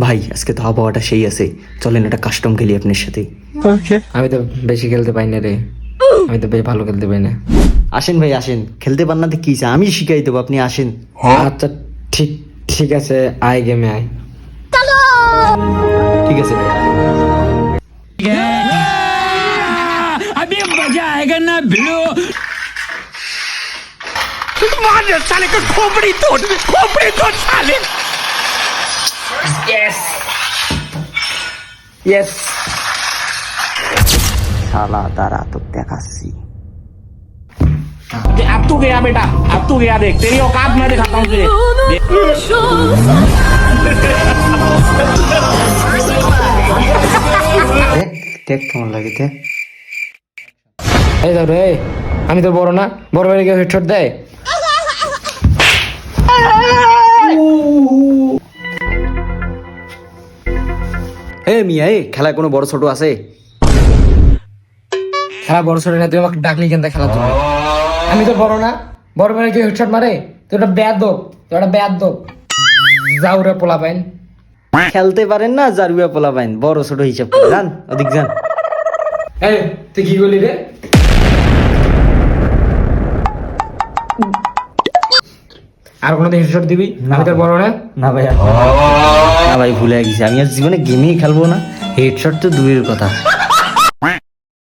ভাই আজকে তো আবহাওয়াটা সেই আছে, চলেন একটা কাস্টম খেলি আপনার সাথে। আমি তো বেশি খেলতে পাই না রে, আমি তো বেশ ভালো খেলতে পাই না। আসেন ভাই আসেন, খেলতে পার না তো কি আমি শিখাই দেবো, আপনি আসেন। আচ্ছা ঠিক ঠিক আছে, আয় গেমে আয়। ঠিক আছে ভাই। ইয়েস শালা তারা তো দেখাচ্ছি। अब तू गया बेटा, अब तू गया, देख तेरी औकात मैं दिखाता हूँ तुझे। দেখ দেখ কেমন লাগে দেখ। এই ধর রে, আমি তো বড় না, বড় হয়ে গিয়ে হেডশট দেয়। এ মিয়া এ খেলায় কোনো বড় ছোট আছে? খেলা বড় ছোট না, তুই আমাকে ডাকলি কেন খেলার জন্য? আমি তো বড় না, বড় হয়ে গিয়ে হেডশট মারে, তুই একটা ব্যাদ দোপ, তুই একটা ব্যাদ দোপ। যাও রে পোলা পাইন। খেলতে পারেন না জারুয়া পোলা পাইন, বড় ছোট হিসাব করে যান ওদিক যান। এই তুই কি বলি রে? আর কোনোদিন হেডশট দিবি? আমি তোর বড় না। না ভাই না ভাই ভুলে গেছি, আমি আর জীবনে গেমই খেলবো না, হেডশট তো দূরের কথা।